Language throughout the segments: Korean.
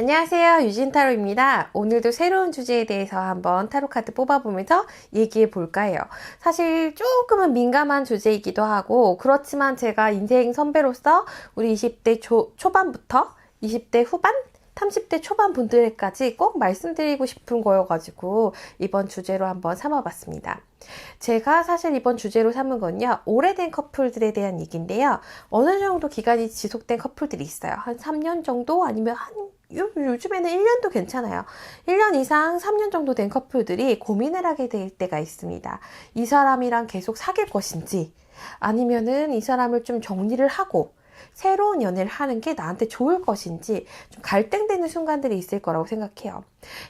안녕하세요. 유진타로입니다. 오늘도 새로운 주제에 대해서 한번 타로카드 뽑아보면서 얘기해 볼까 해요. 사실 조금은 민감한 주제이기도 하고 그렇지만 제가 인생 선배로서 우리 20대 초반부터 20대 후반? 30대 초반 분들까지 꼭 말씀드리고 싶은 거여가지고 이번 주제로 한번 삼아봤습니다. 제가 사실 이번 주제로 삼은 건요, 오래된 커플들에 대한 얘기인데요. 어느 정도 기간이 지속된 커플들이 있어요. 한 3년 정도 아니면 요즘에는 1년도 괜찮아요. 1년 이상 3년 정도 된 커플들이 고민을 하게 될 때가 있습니다. 이 사람이랑 계속 사귈 것인지 아니면은 이 사람을 좀 정리를 하고 새로운 연애를 하는 게 나한테 좋을 것인지 좀 갈등되는 순간들이 있을 거라고 생각해요.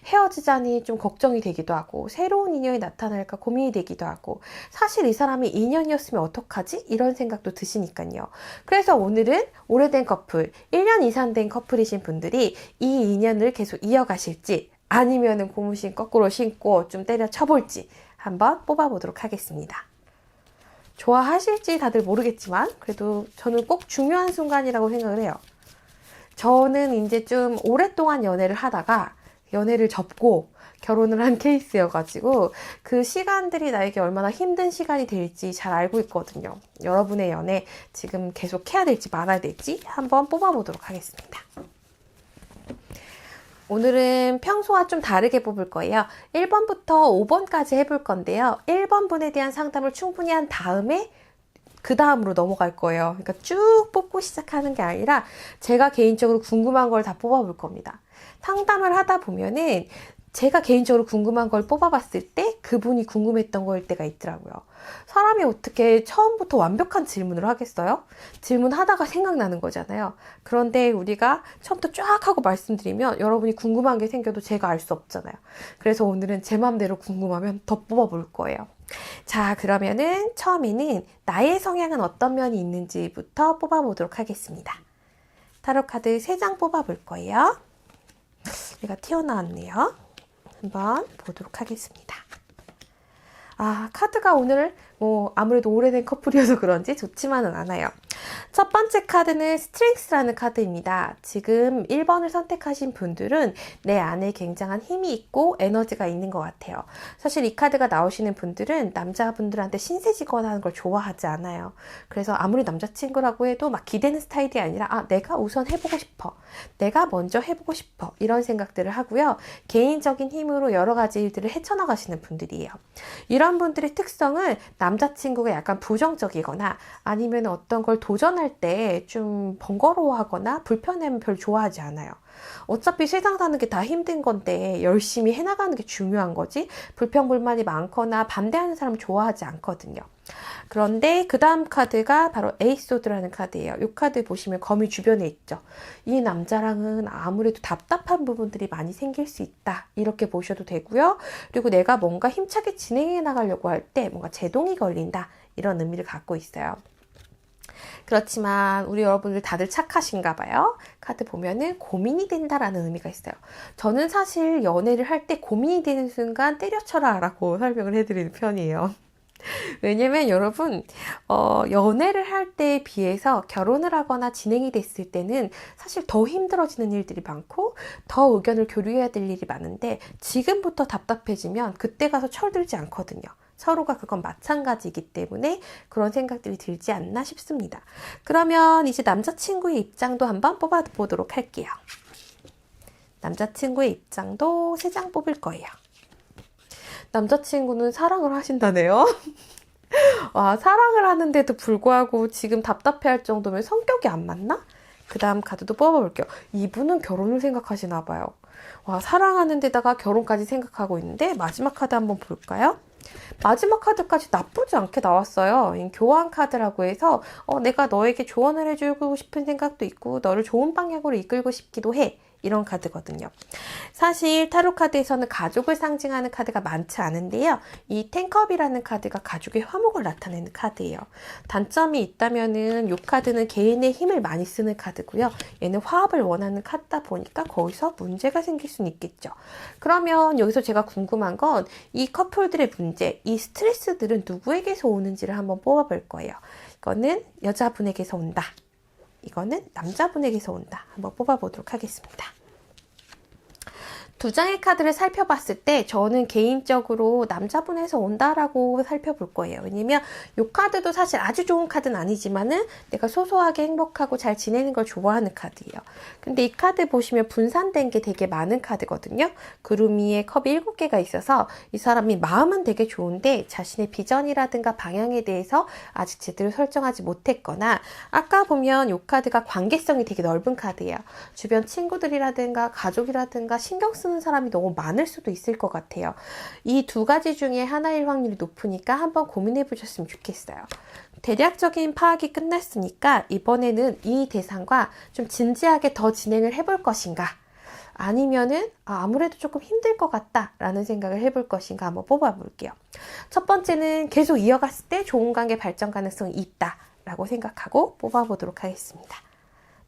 헤어지자니 좀 걱정이 되기도 하고 새로운 인연이 나타날까 고민이 되기도 하고 사실 이 사람이 인연이었으면 어떡하지? 이런 생각도 드시니까요. 그래서 오늘은 오래된 커플, 1년 이상 된 커플이신 분들이 이 인연을 계속 이어가실지 아니면은 고무신 거꾸로 신고 좀 때려쳐볼지 한번 뽑아보도록 하겠습니다. 좋아하실지 다들 모르겠지만 그래도 저는 꼭 중요한 순간이라고 생각을 해요. 저는 이제 좀 오랫동안 연애를 하다가 연애를 접고 결혼을 한 케이스여가지고 그 시간들이 나에게 얼마나 힘든 시간이 될지 잘 알고 있거든요. 여러분의 연애 지금 계속 해야 될지 말아야 될지 한번 뽑아보도록 하겠습니다. 오늘은 평소와 좀 다르게 뽑을 거예요. 1번부터 5번까지 해볼 건데요. 1번 분에 대한 상담을 충분히 한 다음에 그 다음으로 넘어갈 거예요. 그러니까 쭉 뽑고 시작하는 게 아니라 제가 개인적으로 궁금한 걸 다 뽑아볼 겁니다. 상담을 하다 보면은 제가 개인적으로 궁금한 걸 뽑아봤을 때 그분이 궁금했던 거일 때가 있더라고요. 사람이 어떻게 처음부터 완벽한 질문을 하겠어요? 질문하다가 생각나는 거잖아요. 그런데 우리가 처음부터 쫙 하고 말씀드리면 여러분이 궁금한 게 생겨도 제가 알 수 없잖아요. 그래서 오늘은 제 맘대로 궁금하면 더 뽑아볼 거예요. 자, 그러면은 처음에는 나의 성향은 어떤 면이 있는지부터 뽑아보도록 하겠습니다. 타로카드 3장 뽑아볼 거예요. 얘가 튀어나왔네요. 한번 보도록 하겠습니다. 카드가 오늘 아무래도 오래된 커플이어서 그런지 좋지만은 않아요. 첫 번째 카드는 스트렝스라는 카드입니다. 지금 1번을 선택하신 분들은 내 안에 굉장한 힘이 있고 에너지가 있는 것 같아요. 사실 이 카드가 나오시는 분들은 남자분들한테 신세지거나 하는 걸 좋아하지 않아요. 그래서 아무리 남자친구라고 해도 막 기대는 스타일이 아니라 내가 우선 해보고 싶어. 내가 먼저 해보고 싶어. 이런 생각들을 하고요. 개인적인 힘으로 여러 가지 일들을 헤쳐나가시는 분들이에요. 이런 분들의 특성은 남자친구가 약간 부정적이거나 아니면 어떤 걸 도전할 때 좀 번거로워하거나 불편하면 별로 좋아하지 않아요. 어차피 세상 사는 게 다 힘든 건데 열심히 해나가는 게 중요한 거지 불평불만이 많거나 반대하는 사람 좋아하지 않거든요. 그런데 그 다음 카드가 바로 에이스소드라는 카드예요. 이 카드 보시면 거미 주변에 있죠. 이 남자랑은 아무래도 답답한 부분들이 많이 생길 수 있다. 이렇게 보셔도 되고요. 그리고 내가 뭔가 힘차게 진행해 나가려고 할 때 뭔가 제동이 걸린다. 이런 의미를 갖고 있어요. 그렇지만 우리 여러분들 다들 착하신가 봐요. 카드 보면은 고민이 된다라는 의미가 있어요. 저는 사실 연애를 할 때 고민이 되는 순간 때려쳐라 라고 설명을 해드리는 편이에요. 왜냐면 여러분 연애를 할 때에 비해서 결혼을 하거나 진행이 됐을 때는 사실 더 힘들어지는 일들이 많고 더 의견을 교류해야 될 일이 많은데 지금부터 답답해지면 그때 가서 철들지 않거든요. 서로가 그건 마찬가지이기 때문에 그런 생각들이 들지 않나 싶습니다. 그러면 이제 남자친구의 입장도 한번 뽑아보도록 할게요. 남자친구의 입장도 3장 뽑을 거예요. 남자친구는 사랑을 하신다네요. 사랑을 하는데도 불구하고 지금 답답해할 정도면 성격이 안 맞나? 그 다음 카드도 뽑아볼게요. 이분은 결혼을 생각하시나 봐요. 사랑하는 데다가 결혼까지 생각하고 있는데 마지막 카드 한번 볼까요? 마지막 카드까지 나쁘지 않게 나왔어요. 교환 카드라고 해서 내가 너에게 조언을 해주고 싶은 생각도 있고 너를 좋은 방향으로 이끌고 싶기도 해. 이런 카드거든요. 사실 타로 카드에서는 가족을 상징하는 카드가 많지 않은데요. 이 텐컵이라는 카드가 가족의 화목을 나타내는 카드예요. 단점이 있다면은 이 카드는 개인의 힘을 많이 쓰는 카드고요. 얘는 화합을 원하는 카드다 보니까 거기서 문제가 생길 수는 있겠죠. 그러면 여기서 제가 궁금한 건 이 커플들의 문제, 이 스트레스들은 누구에게서 오는지를 한번 뽑아볼 거예요. 이거는 여자분에게서 온다. 이거는 남자분에게서 온다. 한번 뽑아보도록 하겠습니다. 두 장의 카드를 살펴봤을 때 저는 개인적으로 남자분에서 온다라고 살펴볼 거예요. 왜냐면 이 카드도 사실 아주 좋은 카드는 아니지만은 내가 소소하게 행복하고 잘 지내는 걸 좋아하는 카드예요. 근데 이 카드 보시면 분산된 게 되게 많은 카드거든요. 구름 위에 컵이 7개가 있어서 이 사람이 마음은 되게 좋은데 자신의 비전이라든가 방향에 대해서 아직 제대로 설정하지 못했거나, 아까 보면 이 카드가 관계성이 되게 넓은 카드예요. 주변 친구들이라든가 가족이라든가 신경 쓰는 사람이 너무 많을 수도 있을 것 같아요. 이 두 가지 중에 하나일 확률이 높으니까 한번 고민해 보셨으면 좋겠어요. 대략적인 파악이 끝났으니까 이번에는 이 대상과 좀 진지하게 더 진행을 해볼 것인가, 아니면은 아무래도 조금 힘들 것 같다 라는 생각을 해볼 것인가 한번 뽑아볼게요. 첫 번째는 계속 이어갔을 때 좋은 관계 발전 가능성이 있다 라고 생각하고 뽑아보도록 하겠습니다.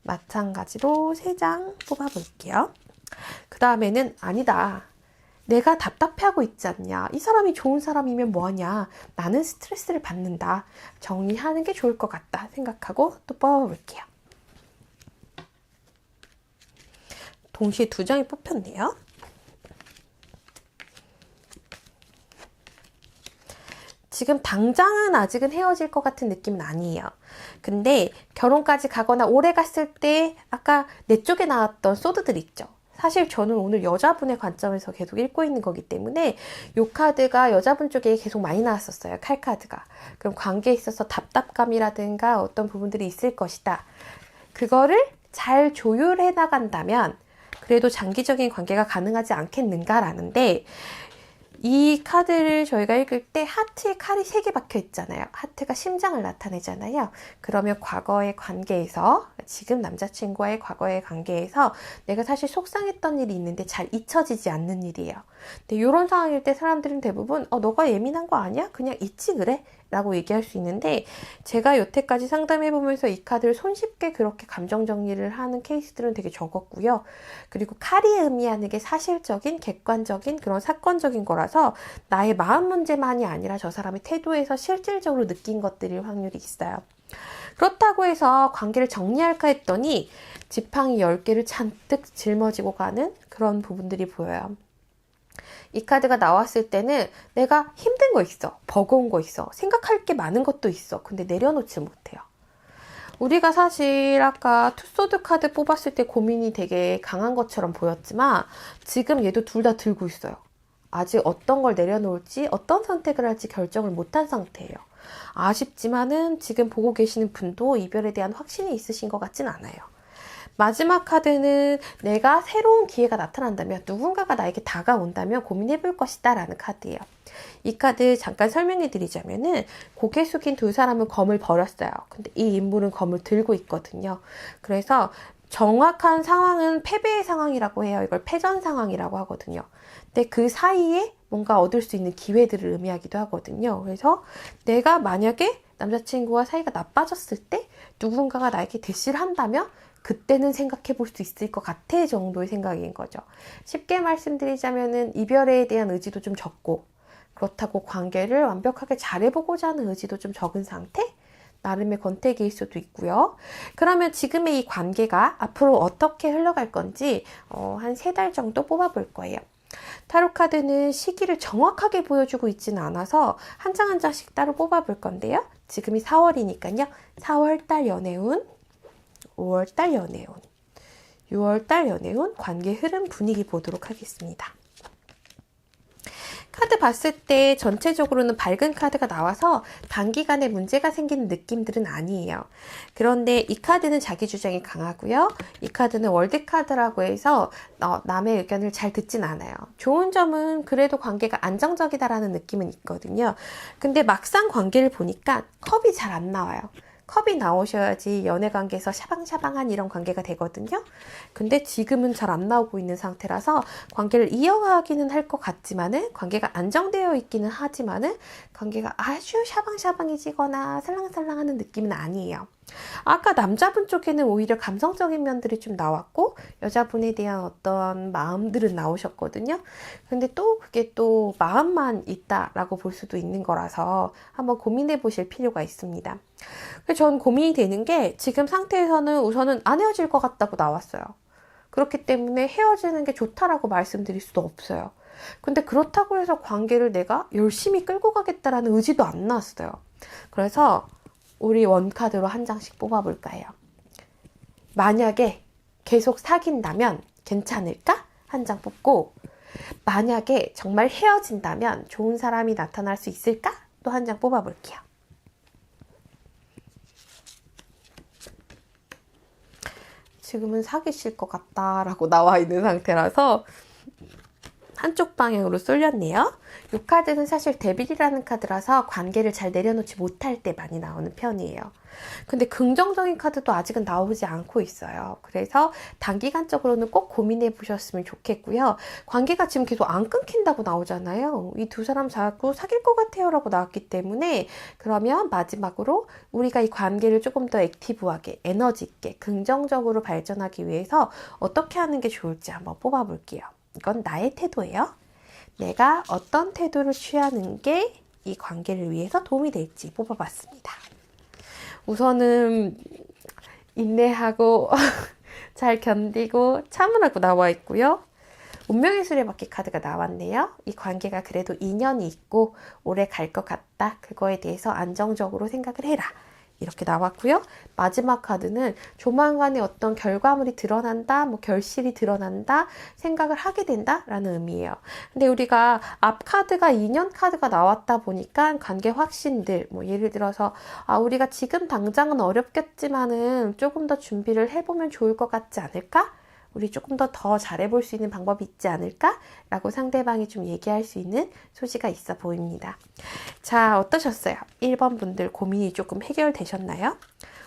마찬가지로 3장 뽑아볼게요. 그 다음에는 아니다, 내가 답답해하고 있지 않냐, 이 사람이 좋은 사람이면 뭐하냐, 나는 스트레스를 받는다, 정리하는 게 좋을 것 같다 생각하고 또 뽑아볼게요. 동시에 2장이 뽑혔네요. 지금 당장은 아직은 헤어질 것 같은 느낌은 아니에요. 근데 결혼까지 가거나 오래 갔을 때 아까 내 쪽에 나왔던 소드들 있죠. 사실 저는 오늘 여자분의 관점에서 계속 읽고 있는 거기 때문에 이 카드가 여자분 쪽에 계속 많이 나왔었어요. 칼카드가. 그럼 관계에 있어서 답답감이라든가 어떤 부분들이 있을 것이다. 그거를 잘 조율해 나간다면 그래도 장기적인 관계가 가능하지 않겠는가라는데, 이 카드를 저희가 읽을 때 하트에 칼이 3개 박혀 있잖아요. 하트가 심장을 나타내잖아요. 그러면 과거의 관계에서, 지금 남자친구와의 과거의 관계에서 내가 사실 속상했던 일이 있는데 잘 잊혀지지 않는 일이에요. 근데 이런 상황일 때 사람들은 대부분 너가 예민한 거 아니야? 그냥 잊지 그래? 라고 얘기할 수 있는데, 제가 여태까지 상담해보면서 이 카드를 손쉽게 그렇게 감정 정리를 하는 케이스들은 되게 적었고요. 그리고 칼이 의미하는 게 사실적인, 객관적인 그런 사건적인 거라서 나의 마음 문제만이 아니라 저 사람의 태도에서 실질적으로 느낀 것들일 확률이 있어요. 그렇다고 해서 관계를 정리할까 했더니 지팡이 10개를 잔뜩 짊어지고 가는 그런 부분들이 보여요. 이 카드가 나왔을 때는 내가 힘든 거 있어, 버거운 거 있어, 생각할 게 많은 것도 있어. 근데 내려놓지 못해요. 우리가 사실 아까 투소드 카드 뽑았을 때 고민이 되게 강한 것처럼 보였지만 지금 얘도 둘 다 들고 있어요. 아직 어떤 걸 내려놓을지, 어떤 선택을 할지 결정을 못한 상태예요. 아쉽지만은 지금 보고 계시는 분도 이별에 대한 확신이 있으신 것 같진 않아요. 마지막 카드는 내가 새로운 기회가 나타난다면, 누군가가 나에게 다가온다면 고민해 볼 것이다 라는 카드예요. 이 카드 잠깐 설명해 드리자면은, 고개 숙인 두 사람은 검을 버렸어요. 근데 이 인물은 검을 들고 있거든요. 그래서 정확한 상황은 패배의 상황이라고 해요. 이걸 패전 상황이라고 하거든요. 근데 그 사이에 뭔가 얻을 수 있는 기회들을 의미하기도 하거든요. 그래서 내가 만약에 남자친구와 사이가 나빠졌을 때 누군가가 나에게 대시를 한다면 그때는 생각해 볼 수 있을 것 같아 정도의 생각인 거죠. 쉽게 말씀드리자면은 이별에 대한 의지도 좀 적고, 그렇다고 관계를 완벽하게 잘해보고자 하는 의지도 좀 적은 상태? 나름의 권태기일 수도 있고요. 그러면 지금의 이 관계가 앞으로 어떻게 흘러갈 건지 한 3달 정도 뽑아볼 거예요. 타로 카드는 시기를 정확하게 보여주고 있지는 않아서 한 장 한 장씩 따로 뽑아볼 건데요. 지금이 4월이니까요. 4월달 연애운, 5월달 연애운, 6월달 연애운 관계 흐름 분위기 보도록 하겠습니다. 카드 봤을 때 전체적으로는 밝은 카드가 나와서 단기간에 문제가 생기는 느낌들은 아니에요. 그런데 이 카드는 자기 주장이 강하고요. 이 카드는 월드카드라고 해서 남의 의견을 잘 듣진 않아요. 좋은 점은 그래도 관계가 안정적이다라는 느낌은 있거든요. 근데 막상 관계를 보니까 컵이 잘 안 나와요. 컵이 나오셔야지 연애관계에서 샤방샤방한 이런 관계가 되거든요. 근데 지금은 잘 안 나오고 있는 상태라서 관계를 이어가기는 할 것 같지만은, 관계가 안정되어 있기는 하지만은 관계가 아주 샤방샤방해지거나 살랑살랑하는 느낌은 아니에요. 아까 남자분 쪽에는 오히려 감성적인 면들이 좀 나왔고 여자분에 대한 어떤 마음들은 나오셨거든요. 근데 또 그게 또 마음만 있다라고 볼 수도 있는 거라서 한번 고민해 보실 필요가 있습니다. 전 고민이 되는 게, 지금 상태에서는 우선은 안 헤어질 것 같다고 나왔어요. 그렇기 때문에 헤어지는 게 좋다라고 말씀드릴 수도 없어요. 근데 그렇다고 해서 관계를 내가 열심히 끌고 가겠다라는 의지도 안 나왔어요. 그래서 우리 원카드로 한 장씩 뽑아볼까요? 만약에 계속 사귄다면 괜찮을까? 한 장 뽑고, 만약에 정말 헤어진다면 좋은 사람이 나타날 수 있을까? 또 한 장 뽑아볼게요. 지금은 사귀실 것 같다라고 나와 있는 상태라서 한쪽 방향으로 쏠렸네요. 이 카드는 사실 데빌이라는 카드라서 관계를 잘 내려놓지 못할 때 많이 나오는 편이에요. 근데 긍정적인 카드도 아직은 나오지 않고 있어요. 그래서 단기간적으로는 꼭 고민해 보셨으면 좋겠고요. 관계가 지금 계속 안 끊긴다고 나오잖아요. 이 두 사람 자꾸 사귈 것 같아요 라고 나왔기 때문에, 그러면 마지막으로 우리가 이 관계를 조금 더 액티브하게, 에너지 있게, 긍정적으로 발전하기 위해서 어떻게 하는 게 좋을지 한번 뽑아볼게요. 이건 나의 태도예요. 내가 어떤 태도를 취하는 게 이 관계를 위해서 도움이 될지 뽑아봤습니다. 우선은 인내하고 잘 견디고 참으라고 나와 있고요. 운명의 수레바퀴 카드가 나왔네요. 이 관계가 그래도 인연이 있고 오래 갈 것 같다. 그거에 대해서 안정적으로 생각을 해라. 이렇게 나왔고요. 마지막 카드는 조만간에 어떤 결과물이 드러난다, 뭐 결실이 드러난다, 생각을 하게 된다 라는 의미예요. 근데 우리가 앞 카드가 인연 카드가 나왔다 보니까 관계 확신들, 뭐 예를 들어서 우리가 지금 당장은 어렵겠지만은 조금 더 준비를 해보면 좋을 것 같지 않을까? 우리 조금 더 잘해볼 수 있는 방법이 있지 않을까? 라고 상대방이 좀 얘기할 수 있는 소지가 있어 보입니다. 자, 어떠셨어요? 1번 분들 고민이 조금 해결되셨나요?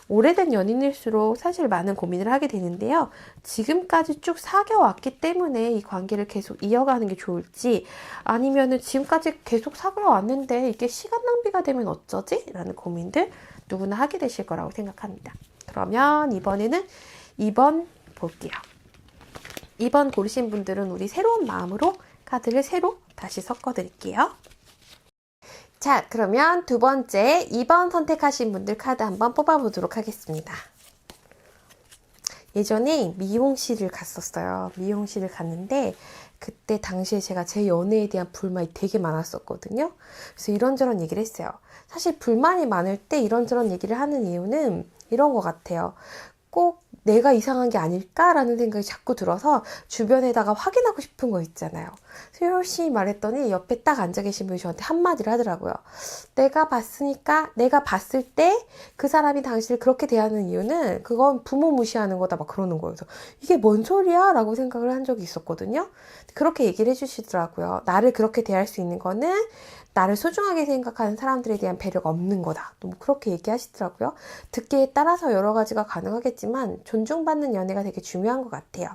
오래된 연인일수록 사실 많은 고민을 하게 되는데요. 지금까지 쭉 사귀어왔기 때문에 이 관계를 계속 이어가는 게 좋을지, 아니면은 지금까지 계속 사귀어왔는데 이게 시간 낭비가 되면 어쩌지? 라는 고민들 누구나 하게 되실 거라고 생각합니다. 그러면 이번에는 2번 볼게요. 2번 고르신 분들은 우리 새로운 마음으로 카드를 새로 다시 섞어드릴게요. 자, 그러면 두 번째 2번 선택하신 분들 카드 한번 뽑아보도록 하겠습니다. 예전에 미용실을 갔었어요. 미용실을 갔는데 그때 당시에 제가 제 연애에 대한 불만이 되게 많았었거든요. 그래서 이런저런 얘기를 했어요. 사실 불만이 많을 때 이런저런 얘기를 하는 이유는 이런 것 같아요. 꼭 내가 이상한 게 아닐까라는 생각이 자꾸 들어서 주변에다가 확인하고 싶은 거 있잖아요. 그래서 열심히 말했더니 옆에 딱 앉아 계신 분이 저한테 한마디를 하더라고요. 내가 봤을 때 그 사람이 당신을 그렇게 대하는 이유는 그건 부모 무시하는 거다 막 그러는 거예요. 그래서 이게 뭔 소리야? 라고 생각을 한 적이 있었거든요. 그렇게 얘기를 해주시더라고요. 나를 그렇게 대할 수 있는 거는 나를 소중하게 생각하는 사람들에 대한 배려가 없는 거다. 또 뭐 그렇게 얘기하시더라고요. 듣기에 따라서 여러 가지가 가능하겠지만 존중받는 연애가 되게 중요한 것 같아요.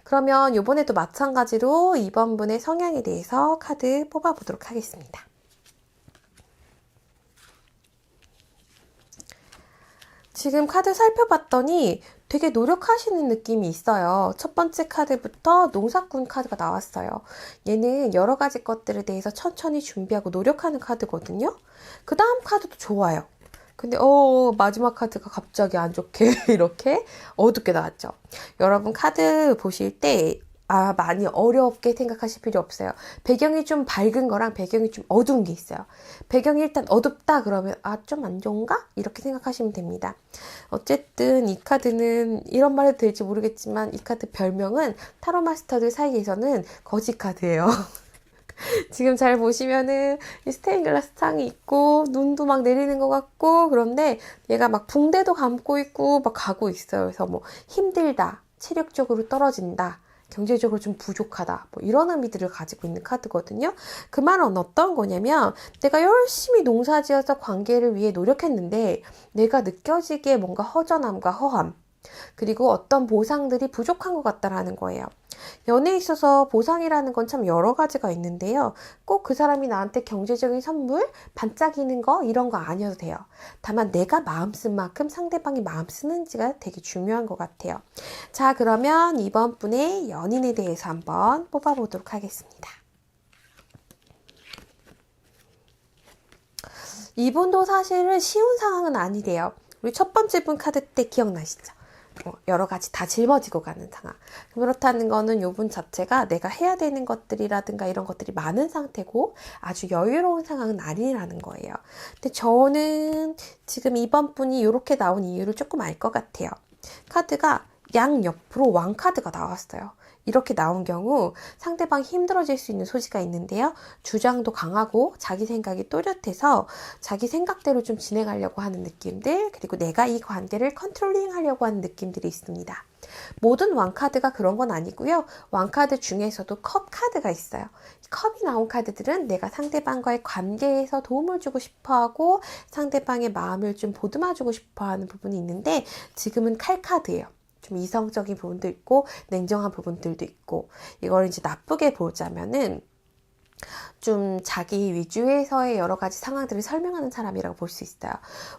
그러면 이번에도 마찬가지로 2번 분의 성향에 대해서 카드 뽑아보도록 하겠습니다. 지금 카드 살펴봤더니 되게 노력하시는 느낌이 있어요. 첫 번째 카드부터 농사꾼 카드가 나왔어요. 얘는 여러 가지 것들에 대해서 천천히 준비하고 노력하는 카드거든요. 그 다음 카드도 좋아요. 근데 마지막 카드가 갑자기 안 좋게 이렇게 어둡게 나왔죠. 여러분 카드 보실 때 많이 어렵게 생각하실 필요 없어요. 배경이 좀 밝은 거랑 배경이 좀 어두운 게 있어요. 배경이 일단 어둡다 그러면 좀 안 좋은가? 이렇게 생각하시면 됩니다. 어쨌든 이 카드는 이런 말 해도 될지 모르겠지만 이 카드 별명은 타로 마스터들 사이에서는 거지 카드예요. 지금 잘 보시면은 스테인글라스 창이 있고 눈도 막 내리는 것 같고, 그런데 얘가 막 붕대도 감고 있고 막 가고 있어요. 그래서 뭐 힘들다, 체력적으로 떨어진다, 경제적으로 좀 부족하다, 뭐 이런 의미들을 가지고 있는 카드거든요. 그 말은 어떤 거냐면 내가 열심히 농사지어서 관계를 위해 노력했는데 내가 느껴지기에 뭔가 허전함과 허함, 그리고 어떤 보상들이 부족한 것 같다라는 거예요. 연애에 있어서 보상이라는 건 참 여러 가지가 있는데요. 꼭 그 사람이 나한테 경제적인 선물, 반짝이는 거 이런 거 아니어도 돼요. 다만 내가 마음 쓴 만큼 상대방이 마음 쓰는지가 되게 중요한 것 같아요. 자, 그러면 이번 분의 연인에 대해서 한번 뽑아보도록 하겠습니다. 이분도 사실은 쉬운 상황은 아니래요. 우리 첫 번째 분 카드 때 기억나시죠? 여러 가지 다 짊어지고 가는 상황. 그렇다는 거는 요분 자체가 내가 해야 되는 것들이라든가 이런 것들이 많은 상태고 아주 여유로운 상황은 아니라는 거예요. 근데 저는 지금 이번 분이 이렇게 나온 이유를 조금 알 것 같아요. 카드가 양옆으로 왕카드가 나왔어요. 이렇게 나온 경우 상대방이 힘들어질 수 있는 소지가 있는데요. 주장도 강하고 자기 생각이 또렷해서 자기 생각대로 좀 진행하려고 하는 느낌들, 그리고 내가 이 관계를 컨트롤링 하려고 하는 느낌들이 있습니다. 모든 왕카드가 그런 건 아니고요. 왕카드 중에서도 컵 카드가 있어요. 컵이 나온 카드들은 내가 상대방과의 관계에서 도움을 주고 싶어하고 상대방의 마음을 좀 보듬어주고 싶어하는 부분이 있는데 지금은 칼 카드예요. 좀 이성적인 부분도 있고 냉정한 부분들도 있고, 이걸 이제 나쁘게 보자면은 좀 자기 위주에서의 여러 가지 상황들을 설명하는 사람이라고 볼 수 있어요.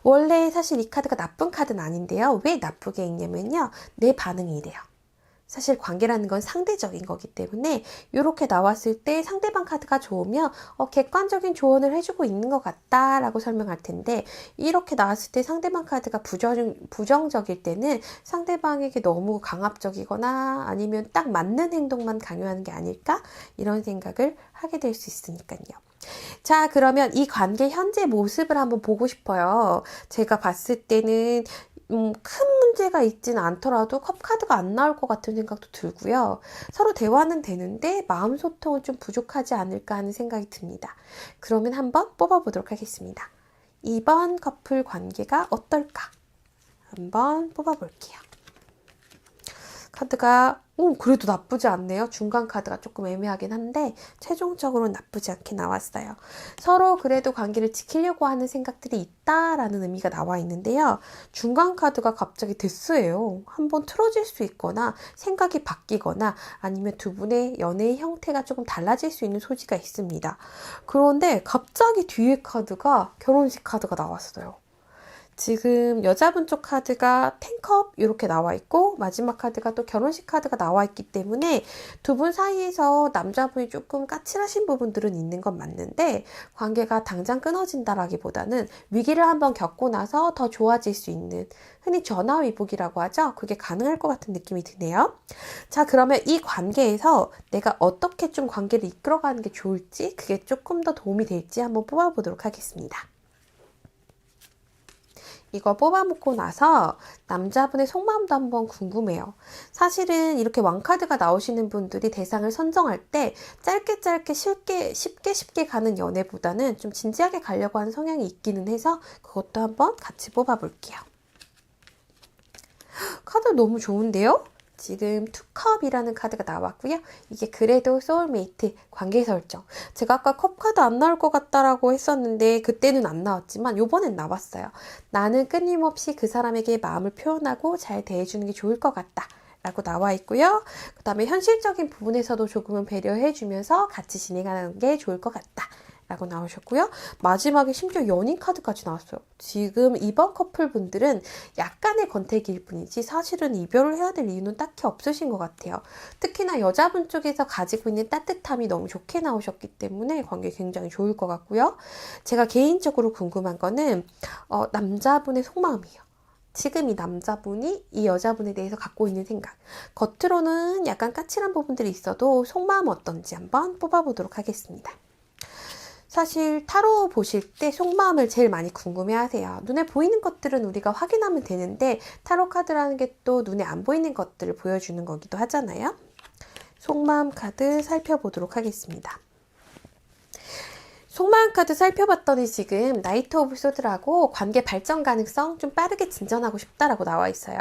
원래 사실 이 카드가 나쁜 카드는 아닌데요. 왜 나쁘게 읽냐면요, 내 반응이 이래요. 사실 관계라는 건 상대적인 거기 때문에 이렇게 나왔을 때 상대방 카드가 좋으면 객관적인 조언을 해주고 있는 것 같다라고 설명할 텐데, 이렇게 나왔을 때 상대방 카드가 부정적일 때는 상대방에게 너무 강압적이거나 아니면 딱 맞는 행동만 강요하는 게 아닐까, 이런 생각을 하게 될 수 있으니까요. 자, 그러면 이 관계 현재 모습을 한번 보고 싶어요. 제가 봤을 때는 큰 문제가 있지는 않더라도 컵카드가 안 나올 것 같은 생각도 들고요. 서로 대화는 되는데 마음 소통은 좀 부족하지 않을까 하는 생각이 듭니다. 그러면 한번 뽑아보도록 하겠습니다. 이번 커플 관계가 어떨까? 한번 뽑아볼게요. 카드가 그래도 나쁘지 않네요. 중간 카드가 조금 애매하긴 한데 최종적으로는 나쁘지 않게 나왔어요. 서로 그래도 관계를 지키려고 하는 생각들이 있다라는 의미가 나와 있는데요. 중간 카드가 갑자기 데스예요. 한번 틀어질 수 있거나 생각이 바뀌거나 아니면 두 분의 연애의 형태가 조금 달라질 수 있는 소지가 있습니다. 그런데 갑자기 뒤에 카드가 결혼식 카드가 나왔어요. 지금 여자분 쪽 카드가 10컵 이렇게 나와 있고 마지막 카드가 또 결혼식 카드가 나와 있기 때문에 두 분 사이에서 남자분이 조금 까칠하신 부분들은 있는 건 맞는데 관계가 당장 끊어진다라기보다는 위기를 한번 겪고 나서 더 좋아질 수 있는, 흔히 전화위복이라고 하죠. 그게 가능할 것 같은 느낌이 드네요. 자, 그러면 이 관계에서 내가 어떻게 좀 관계를 이끌어가는 게 좋을지, 그게 조금 더 도움이 될지 한번 뽑아보도록 하겠습니다. 이거 뽑아먹고 나서 남자분의 속마음도 한번 궁금해요. 사실은 이렇게 왕카드가 나오시는 분들이 대상을 선정할 때 짧게 쉽게 가는 연애보다는 좀 진지하게 가려고 하는 성향이 있기는 해서 그것도 한번 같이 뽑아볼게요. 카드 너무 좋은데요? 지금 투컵이라는 카드가 나왔고요. 이게 그래도 소울메이트, 관계 설정. 제가 아까 컵 카드 안 나올 것 같다라고 했었는데 그때는 안 나왔지만 요번엔 나왔어요. 나는 끊임없이 그 사람에게 마음을 표현하고 잘 대해주는 게 좋을 것 같다 라고 나와 있고요. 그 다음에 현실적인 부분에서도 조금은 배려해주면서 같이 진행하는 게 좋을 것 같다 라고 나오셨고요. 마지막에 심지어 연인 카드까지 나왔어요. 지금 이번 커플 분들은 약간의 권태기일 뿐이지 사실은 이별을 해야 될 이유는 딱히 없으신 것 같아요. 특히나 여자분 쪽에서 가지고 있는 따뜻함이 너무 좋게 나오셨기 때문에 관계 굉장히 좋을 것 같고요. 제가 개인적으로 궁금한 거는 남자분의 속마음이에요. 지금 이 남자분이 이 여자분에 대해서 갖고 있는 생각. 겉으로는 약간 까칠한 부분들이 있어도 속마음 어떤지 한번 뽑아보도록 하겠습니다. 사실 타로 보실 때 속마음을 제일 많이 궁금해하세요. 눈에 보이는 것들은 우리가 확인하면 되는데 타로 카드라는 게 또 눈에 안 보이는 것들을 보여주는 거기도 하잖아요. 속마음 카드 살펴보도록 하겠습니다. 속마음 카드 살펴봤더니 지금 나이트 오브 소드라고 관계 발전 가능성 좀 빠르게 진전하고 싶다라고 나와 있어요.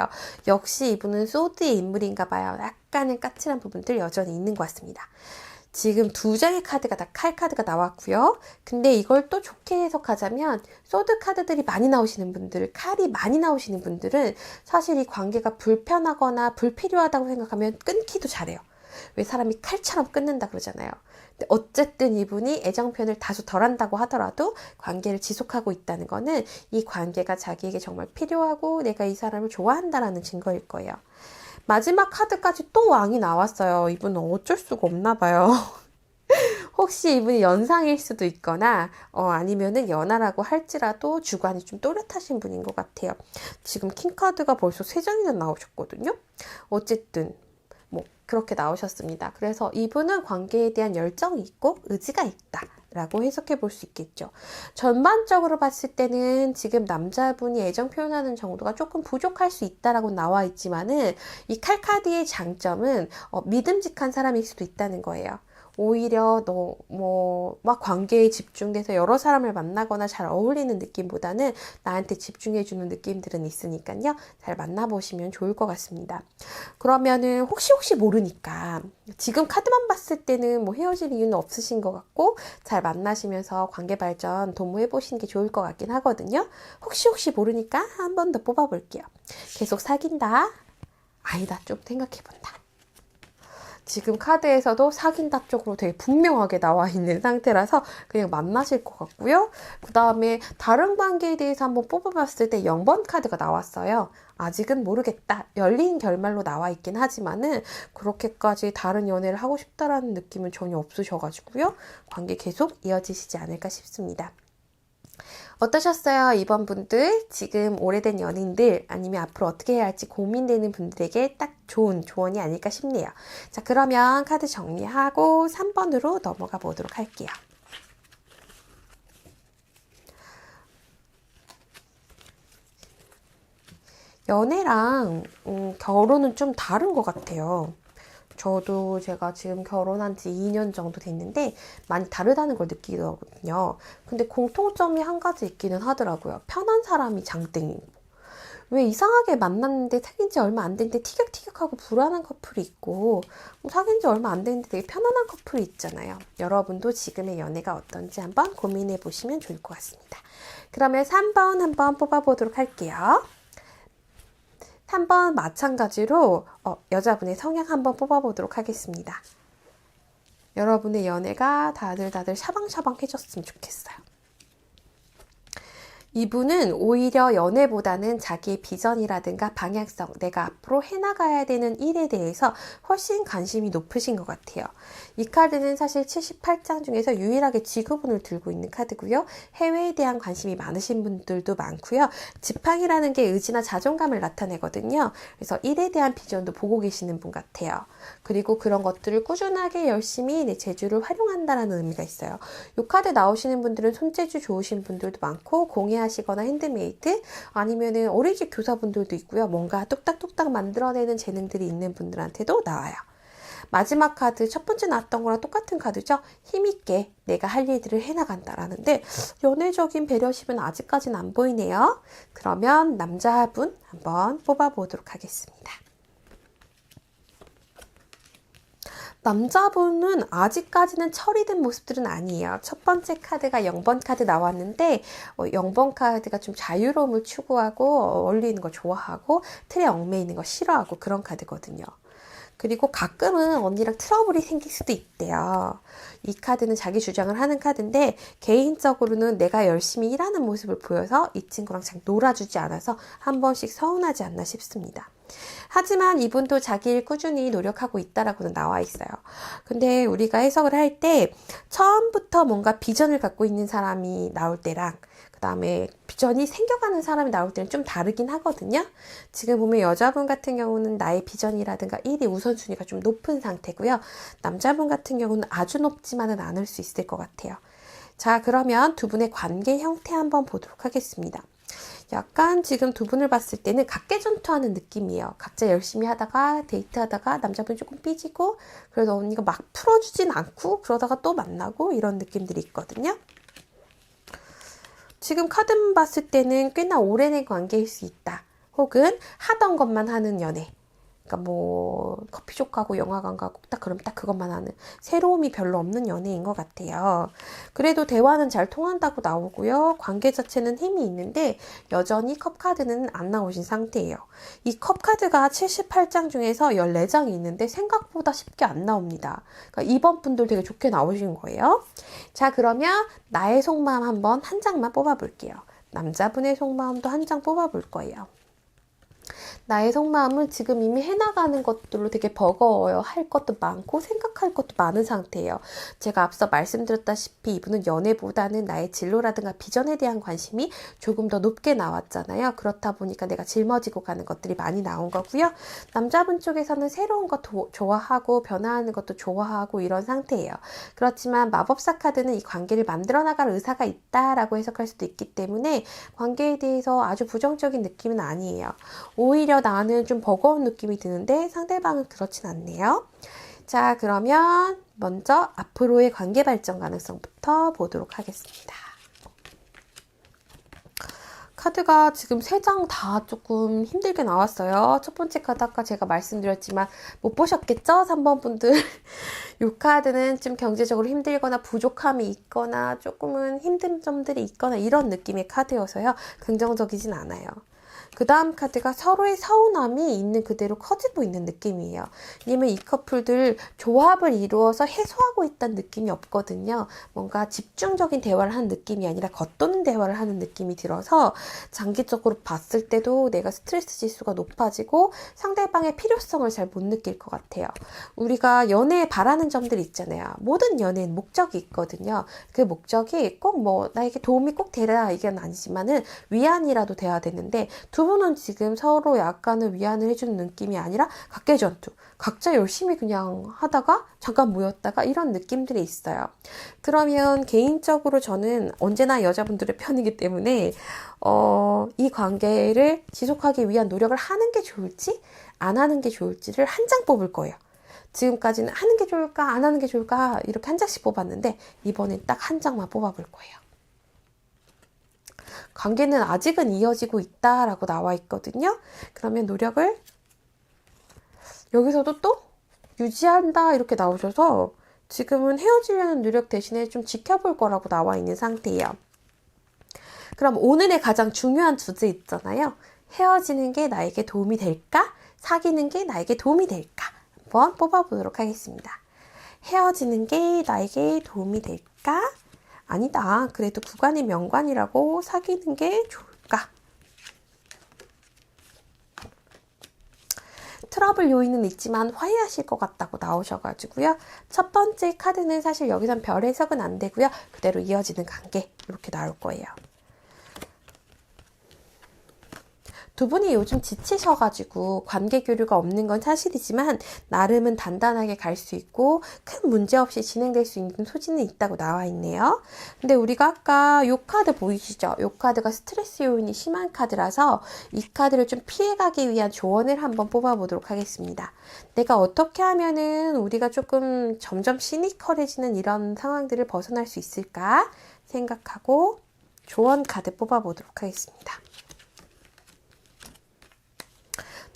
역시 이분은 소드의 인물인가 봐요. 약간은 까칠한 부분들 여전히 있는 것 같습니다. 지금 두 장의 카드가 다 칼 카드가 나왔고요. 근데 이걸 또 좋게 해석하자면 소드 카드들이 많이 나오시는 분들, 칼이 많이 나오시는 분들은 사실 이 관계가 불편하거나 불필요하다고 생각하면 끊기도 잘해요. 왜 사람이 칼처럼 끊는다 그러잖아요. 근데 어쨌든 이분이 애정 표현을 다소 덜 한다고 하더라도 관계를 지속하고 있다는 거는 이 관계가 자기에게 정말 필요하고 내가 이 사람을 좋아한다라는 증거일 거예요. 마지막 카드까지 또 왕이 나왔어요. 이분은 어쩔 수가 없나 봐요. 혹시 이분이 연상일 수도 있거나 아니면은 연하라고 할지라도 주관이 좀 또렷하신 분인 것 같아요. 지금 킹카드가 벌써 3장이나 나오셨거든요. 어쨌든 뭐 그렇게 나오셨습니다. 그래서 이분은 관계에 대한 열정이 있고 의지가 있다 라고 해석해 볼 수 있겠죠. 전반적으로 봤을 때는 지금 남자분이 애정 표현하는 정도가 조금 부족할 수 있다라고 나와 있지만은 이 칼카드의 장점은 믿음직한 사람일 수도 있다는 거예요. 오히려 막 관계에 집중돼서 여러 사람을 만나거나 잘 어울리는 느낌보다는 나한테 집중해주는 느낌들은 있으니까요. 잘 만나보시면 좋을 것 같습니다. 그러면은 혹시 모르니까 지금 카드만 봤을 때는 뭐 헤어질 이유는 없으신 것 같고 잘 만나시면서 관계 발전 도모해 보시는 게 좋을 것 같긴 하거든요. 혹시 모르니까 한 번 더 뽑아볼게요. 계속 사귄다? 아니다. 좀 생각해본다. 지금 카드에서도 사귄다 쪽으로 되게 분명하게 나와 있는 상태라서 그냥 만나실 것 같고요. 그 다음에 다른 관계에 대해서 한번 뽑아봤을 때 0번 카드가 나왔어요. 아직은 모르겠다. 열린 결말로 나와 있긴 하지만은 그렇게까지 다른 연애를 하고 싶다라는 느낌은 전혀 없으셔가지고요. 관계 계속 이어지시지 않을까 싶습니다. 어떠셨어요? 이번 분들 지금 오래된 연인들 아니면 앞으로 어떻게 해야 할지 고민되는 분들에게 딱 좋은 조언이 아닐까 싶네요. 자, 그러면 카드 정리하고 3번으로 넘어가 보도록 할게요. 연애랑 결혼은 좀 다른 것 같아요. 저도 제가 지금 결혼한 지 2년 정도 됐는데 많이 다르다는 걸 느끼거든요. 근데 공통점이 한 가지 있기는 하더라고요. 편한 사람이 장땡이고. 왜 이상하게 만났는데 사귄 지 얼마 안 됐는데 티격태격하고 불안한 커플이 있고 사귄 지 얼마 안 됐는데 되게 편안한 커플이 있잖아요. 여러분도 지금의 연애가 어떤지 한번 고민해 보시면 좋을 것 같습니다. 그러면 3번 한번 뽑아보도록 할게요. 3번 마찬가지로 여자분의 성향 한번 뽑아보도록 하겠습니다. 여러분의 연애가 다들 샤방샤방해졌으면 좋겠어요. 이분은 오히려 연애보다는 자기의 비전이라든가 방향성, 내가 앞으로 해나가야 되는 일에 대해서 훨씬 관심이 높으신 것 같아요. 이 카드는 사실 78장 중에서 유일하게 지구본을 들고 있는 카드고요. 해외에 대한 관심이 많으신 분들도 많고요. 지팡이라는 게 의지나 자존감을 나타내거든요. 그래서 일에 대한 비전도 보고 계시는 분 같아요. 그리고 그런 것들을 꾸준하게 열심히 내 재주를 활용한다는 의미가 있어요. 이 카드 나오시는 분들은 손재주 좋으신 분들도 많고 공예하시거나 핸드메이드 아니면은 어린이집 교사분들도 있고요. 뭔가 뚝딱뚝딱 만들어내는 재능들이 있는 분들한테도 나와요. 마지막 카드 첫 번째 나왔던 거랑 똑같은 카드죠. 힘있게 내가 할 일들을 해나간다라는데 연애적인 배려심은 아직까지는 안 보이네요. 그러면 남자분 한번 뽑아보도록 하겠습니다. 남자분은 아직까지는 처리된 모습들은 아니에요. 첫 번째 카드가 0번 카드 나왔는데 0번 카드가 좀 자유로움을 추구하고 어울리는 거 좋아하고 틀에 얽매이는 거 싫어하고 그런 카드거든요. 그리고 가끔은 언니랑 트러블이 생길 수도 있대요. 이 카드는 자기 주장을 하는 카드인데 개인적으로는 내가 열심히 일하는 모습을 보여서 이 친구랑 잘 놀아주지 않아서 한 번씩 서운하지 않나 싶습니다. 하지만 이분도 자기 일 꾸준히 노력하고 있다라고는 나와 있어요. 근데 우리가 해석을 할 때 처음부터 뭔가 비전을 갖고 있는 사람이 나올 때랑 그 다음에 비전이 생겨가는 사람이 나올 때는 좀 다르긴 하거든요. 지금 보면 여자분 같은 경우는 나의 비전이라든가 일이 우선순위가 좀 높은 상태고요. 남자분 같은 경우는 아주 높지만은 않을 수 있을 것 같아요. 자, 그러면 두 분의 관계 형태 한번 보도록 하겠습니다. 약간 지금 두 분을 봤을 때는 각계전투하는 느낌이에요. 각자 열심히 하다가 데이트하다가 남자분이 조금 삐지고 그래서 언니가 막 풀어주진 않고 그러다가 또 만나고 이런 느낌들이 있거든요. 지금 카드만 봤을 때는 꽤나 오래된 관계일 수 있다. 혹은 하던 것만 하는 연애. 그러니까 뭐 커피숍 가고 영화관 가고 딱 그럼 딱 그것만 하는 새로움이 별로 없는 연애인 것 같아요. 그래도 대화는 잘 통한다고 나오고요. 관계 자체는 힘이 있는데 여전히 컵카드는 안 나오신 상태예요. 이 컵카드가 78장 중에서 14장이 있는데 생각보다 쉽게 안 나옵니다. 그러니까 이번 분들 되게 좋게 나오신 거예요. 자, 그러면 나의 속마음 한번 한 장만 뽑아볼게요. 남자분의 속마음도 한 장 뽑아볼 거예요. 나의 속마음은 지금 이미 해나가는 것들로 되게 버거워요. 할 것도 많고 생각할 것도 많은 상태예요. 제가 앞서 말씀드렸다시피 이분은 연애보다는 나의 진로라든가 비전에 대한 관심이 조금 더 높게 나왔잖아요. 그렇다 보니까 내가 짊어지고 가는 것들이 많이 나온 거고요. 남자분 쪽에서는 새로운 것 좋아하고 변화하는 것도 좋아하고 이런 상태예요. 그렇지만 마법사 카드는 이 관계를 만들어 나갈 의사가 있다라고 해석할 수도 있기 때문에 관계에 대해서 아주 부정적인 느낌은 아니에요. 오히려 나는 좀 버거운 느낌이 드는데 상대방은 그렇진 않네요. 자, 그러면 먼저 앞으로의 관계 발전 가능성부터 보도록 하겠습니다. 카드가 지금 3장 다 조금 힘들게 나왔어요. 첫 번째 카드 아까 제가 말씀드렸지만 못 보셨겠죠? 3번 분들. 이 카드는 좀 경제적으로 힘들거나 부족함이 있거나 조금은 힘든 점들이 있거나 이런 느낌의 카드여서요. 긍정적이진 않아요. 그 다음 카드가 서로의 서운함이 있는 그대로 커지고 있는 느낌이에요. 왜냐면 이 커플들 조합을 이루어서 해소하고 있다는 느낌이 없거든요. 뭔가 집중적인 대화를 하는 느낌이 아니라 겉도는 대화를 하는 느낌이 들어서 장기적으로 봤을 때도 내가 스트레스 지수가 높아지고 상대방의 필요성을 잘 못 느낄 것 같아요. 우리가 연애에 바라는 점들이 있잖아요. 모든 연애엔 목적이 있거든요. 그 목적이 꼭 뭐 나에게 도움이 꼭 되라 이건 아니지만은 위안이라도 돼야 되는데 두 분은 지금 서로 약간은 위안을 해주는 느낌이 아니라 각계전투. 각자 열심히 그냥 하다가 잠깐 모였다가 이런 느낌들이 있어요. 그러면 개인적으로 저는 언제나 여자분들의 편이기 때문에 이 관계를 지속하기 위한 노력을 하는 게 좋을지 안 하는 게 좋을지를 한 장 뽑을 거예요. 지금까지는 하는 게 좋을까 안 하는 게 좋을까 이렇게 한 장씩 뽑았는데 이번엔 딱 한 장만 뽑아볼 거예요. 관계는 아직은 이어지고 있다라고 나와 있거든요. 그러면 노력을 여기서도 또 유지한다 이렇게 나오셔서 지금은 헤어지려는 노력 대신에 좀 지켜볼 거라고 나와 있는 상태예요. 그럼 오늘의 가장 중요한 주제 있잖아요. 헤어지는 게 나에게 도움이 될까? 사귀는 게 나에게 도움이 될까? 한번 뽑아보도록 하겠습니다. 헤어지는 게 나에게 도움이 될까? 아니다. 그래도 구간이 명관이라고 사귀는 게 좋을까? 트러블 요인은 있지만 화해하실 것 같다고 나오셔가지고요. 첫 번째 카드는 사실 여기선 별 해석은 안 되고요. 그대로 이어지는 관계 이렇게 나올 거예요. 두 분이 요즘 지치셔가지고 관계 교류가 없는 건 사실이지만 나름은 단단하게 갈 수 있고 큰 문제 없이 진행될 수 있는 소지는 있다고 나와 있네요. 근데 우리가 아까 요 카드 보이시죠? 요 카드가 스트레스 요인이 심한 카드라서 이 카드를 좀 피해가기 위한 조언을 한번 뽑아보도록 하겠습니다. 내가 어떻게 하면은 우리가 조금 점점 시니컬해지는 이런 상황들을 벗어날 수 있을까 생각하고 조언 카드 뽑아보도록 하겠습니다.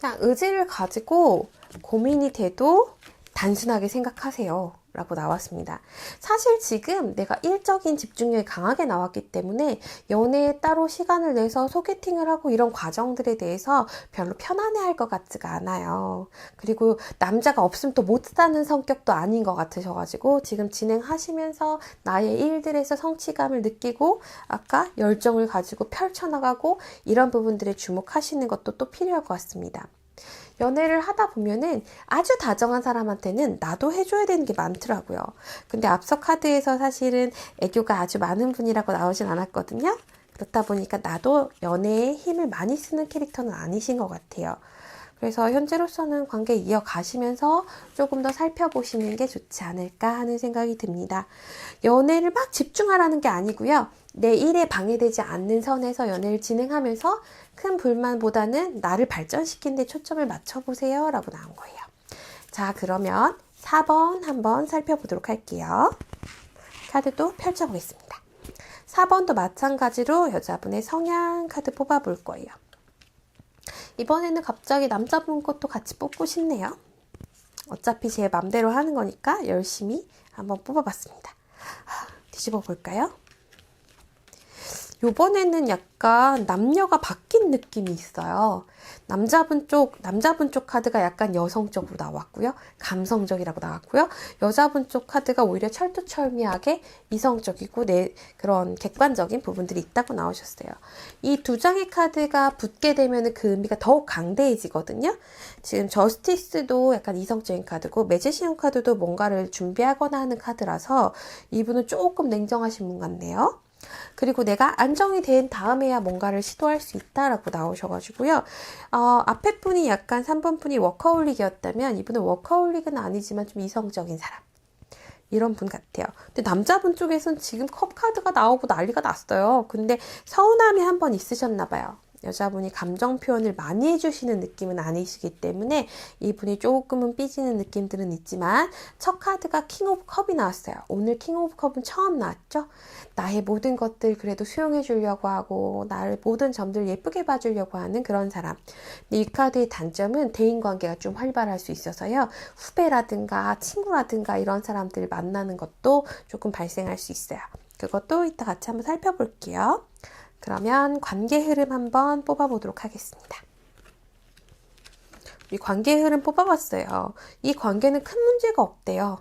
그냥 의지를 가지고 고민이 돼도 단순하게 생각하세요 라고 나왔습니다. 사실 지금 내가 일적인 집중력이 강하게 나왔기 때문에 연애에 따로 시간을 내서 소개팅을 하고 이런 과정들에 대해서 별로 편안해할 것 같지가 않아요. 그리고 남자가 없으면 또 못 사는 성격도 아닌 것 같으셔가지고 지금 진행하시면서 나의 일들에서 성취감을 느끼고 아까 열정을 가지고 펼쳐나가고 이런 부분들에 주목하시는 것도 또 필요할 것 같습니다. 연애를 하다 보면은 아주 다정한 사람한테는 나도 해줘야 되는 게 많더라고요. 근데 앞서 카드에서 사실은 애교가 아주 많은 분이라고 나오진 않았거든요. 그렇다 보니까 나도 연애에 힘을 많이 쓰는 캐릭터는 아니신 것 같아요. 그래서 현재로서는 관계 이어가시면서 조금 더 살펴보시는 게 좋지 않을까 하는 생각이 듭니다. 연애를 막 집중하라는 게 아니고요. 내 일에 방해되지 않는 선에서 연애를 진행하면서 큰 불만보다는 나를 발전시키는 데 초점을 맞춰보세요 라고 나온 거예요. 자, 그러면 4번 한번 살펴보도록 할게요. 카드도 펼쳐보겠습니다. 4번도 마찬가지로 여자분의 성향 카드 뽑아볼 거예요. 이번에는 갑자기 남자분 것도 같이 뽑고 싶네요. 어차피 제 맘대로 하는 거니까 열심히 한번 뽑아봤습니다. 뒤집어 볼까요? 요번에는 약간 남녀가 바뀐 느낌이 있어요. 남자분 쪽 카드가 약간 여성적으로 나왔고요. 감성적이라고 나왔고요. 여자분 쪽 카드가 오히려 철두철미하게 이성적이고 그런 객관적인 부분들이 있다고 나오셨어요. 이 두 장의 카드가 붙게 되면 그 의미가 더욱 강대해지거든요. 지금 저스티스도 약간 이성적인 카드고 매지시온 카드도 뭔가를 준비하거나 하는 카드라서 이분은 조금 냉정하신 분 같네요. 그리고 내가 안정이 된 다음에야 뭔가를 시도할 수 있다라고 나오셔가지고요. 앞에 분이 약간 3번 분이 워커홀릭이었다면 이분은 워커홀릭은 아니지만 좀 이성적인 사람. 이런 분 같아요. 근데 남자분 쪽에서는 지금 컵 카드가 나오고 난리가 났어요. 근데 서운함이 한 번 있으셨나 봐요. 여자분이 감정 표현을 많이 해주시는 느낌은 아니시기 때문에 이분이 조금은 삐지는 느낌들은 있지만 첫 카드가 킹 오브 컵이 나왔어요. 오늘 킹 오브 컵은 처음 나왔죠. 나의 모든 것들 그래도 수용해 주려고 하고 나를 모든 점들 예쁘게 봐주려고 하는 그런 사람. 근데 이 카드의 단점은 대인관계가 좀 활발할 수 있어서요. 후배라든가 친구라든가 이런 사람들 만나는 것도 조금 발생할 수 있어요. 그것도 이따 같이 한번 살펴볼게요. 그러면 관계 흐름 한번 뽑아보도록 하겠습니다. 우리 관계 흐름 뽑아봤어요. 이 관계는 큰 문제가 없대요.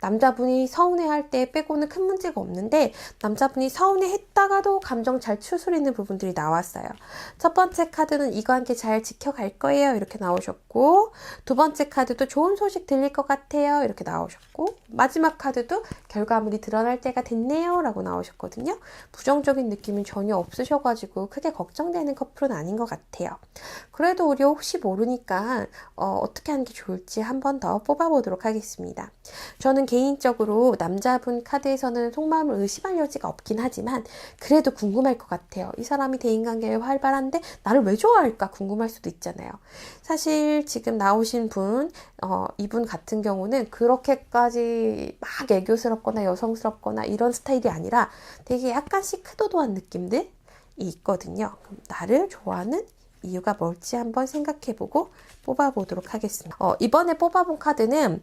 남자분이 서운해할 때 빼고는 큰 문제가 없는데 남자분이 서운해했다가도 감정 잘 추스리는 부분들이 나왔어요. 첫 번째 카드는 이 관계 잘 지켜갈 거예요. 이렇게 나오셨고 두 번째 카드도 좋은 소식 들릴 것 같아요. 이렇게 나오셨고 마지막 카드도 결과물이 드러날 때가 됐네요. 라고 나오셨거든요. 부정적인 느낌은 전혀 없으셔가지고 크게 걱정되는 커플은 아닌 것 같아요. 그래도 우리 혹시 모르니까 어떻게 하는 게 좋을지 한 번 더 뽑아보도록 하겠습니다. 저는 개인적으로 남자분 카드에서는 속마음을 의심할 여지가 없긴 하지만 그래도 궁금할 것 같아요. 이 사람이 대인관계에 활발한데 나를 왜 좋아할까 궁금할 수도 있잖아요. 사실 지금 나오신 분, 이분 같은 경우는 그렇게까지 막 애교스럽거나 여성스럽거나 이런 스타일이 아니라 되게 약간 시크도도한 느낌들이 있거든요. 그럼 나를 좋아하는 이유가 뭘지 한번 생각해보고 뽑아보도록 하겠습니다. 이번에 뽑아본 카드는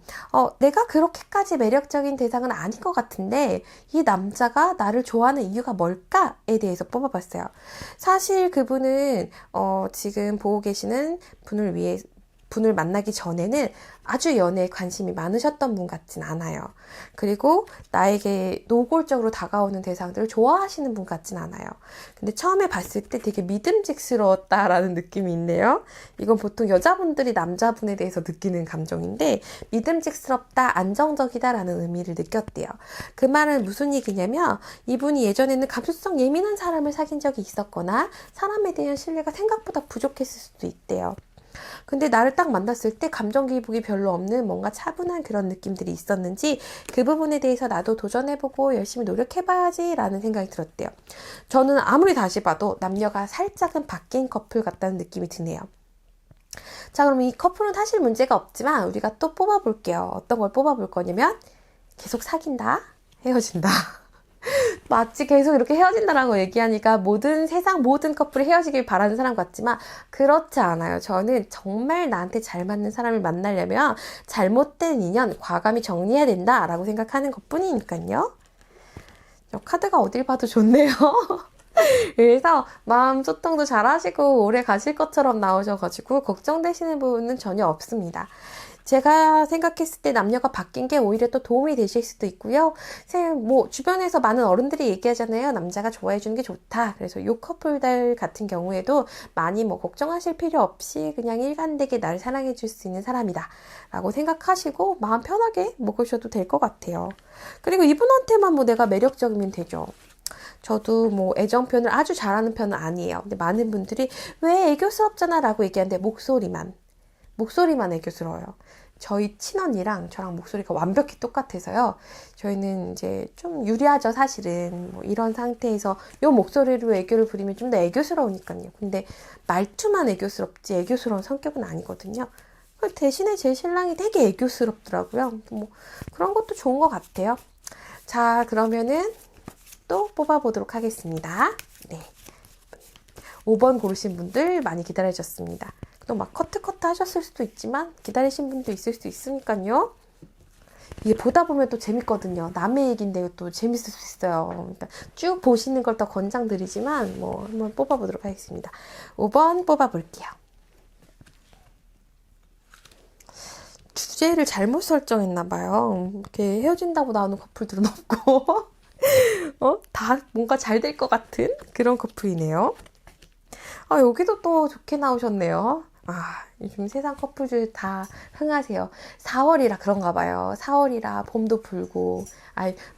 내가 그렇게까지 매력적인 대상은 아닌 것 같은데 이 남자가 나를 좋아하는 이유가 뭘까에 대해서 뽑아봤어요. 사실 그분은 지금 보고 계시는 분을 만나기 전에는 아주 연애에 관심이 많으셨던 분 같진 않아요. 그리고 나에게 노골적으로 다가오는 대상들을 좋아하시는 분 같진 않아요. 근데 처음에 봤을 때 되게 믿음직스러웠다라는 느낌이 있네요. 이건 보통 여자분들이 남자분에 대해서 느끼는 감정인데 믿음직스럽다, 안정적이다라는 의미를 느꼈대요. 그 말은 무슨 얘기냐면 이분이 예전에는 감수성 예민한 사람을 사귄 적이 있었거나 사람에 대한 신뢰가 생각보다 부족했을 수도 있대요. 근데 나를 딱 만났을 때 감정 기복이 별로 없는 뭔가 차분한 그런 느낌들이 있었는지 그 부분에 대해서 나도 도전해보고 열심히 노력해봐야지 라는 생각이 들었대요. 저는 아무리 다시 봐도 남녀가 살짝은 바뀐 커플 같다는 느낌이 드네요. 자, 그럼 이 커플은 사실 문제가 없지만 우리가 또 뽑아볼게요. 어떤 걸 뽑아볼 거냐면 계속 사귄다, 헤어진다. 마치 계속 이렇게 헤어진다라고 얘기하니까 세상 모든 커플이 헤어지길 바라는 사람 같지만 그렇지 않아요. 저는 정말 나한테 잘 맞는 사람을 만나려면 잘못된 인연 과감히 정리해야 된다라고 생각하는 것뿐이니까요. 카드가 어딜 봐도 좋네요. 그래서 마음 소통도 잘 하시고 오래 가실 것처럼 나오셔가지고 걱정되시는 부분은 전혀 없습니다. 제가 생각했을 때 남녀가 바뀐 게 오히려 또 도움이 되실 수도 있고요. 주변에서 많은 어른들이 얘기하잖아요. 남자가 좋아해주는 게 좋다. 그래서 이 커플들 같은 경우에도 많이 걱정하실 필요 없이 그냥 일관되게 나를 사랑해줄 수 있는 사람이다 라고 생각하시고 마음 편하게 먹으셔도 될 것 같아요. 그리고 이분한테만 내가 매력적이면 되죠. 저도 애정 표현을 아주 잘하는 편은 아니에요. 근데 많은 분들이 왜 애교스럽잖아 라고 얘기하는데 목소리만 애교스러워요. 저희 친언니랑 저랑 목소리가 완벽히 똑같아서요. 저희는 이제 좀 유리하죠, 사실은. 이런 상태에서 이 목소리로 애교를 부리면 좀 더 애교스러우니까요. 근데 말투만 애교스럽지 애교스러운 성격은 아니거든요. 대신에 제 신랑이 되게 애교스럽더라고요. 그런 것도 좋은 것 같아요. 자, 그러면은 또 뽑아보도록 하겠습니다. 네. 5번 고르신 분들 많이 기다려주셨습니다. 또 커트 하셨을 수도 있지만 기다리신 분도 있을 수도 있으니까요. 이게 보다 보면 또 재밌거든요. 남의 얘기인데 또 재밌을 수 있어요. 그러니까 쭉 보시는 걸 더 권장드리지만 뭐 한번 뽑아보도록 하겠습니다. 5번 뽑아볼게요. 주제를 잘못 설정했나봐요. 이렇게 헤어진다고 나오는 커플들은 없고 다 뭔가 잘 될 것 같은 그런 커플이네요. 여기도 또 좋게 나오셨네요. 요즘 세상 커플들 다 흥하세요. 4월이라 그런가 봐요. 4월이라 봄도 불고,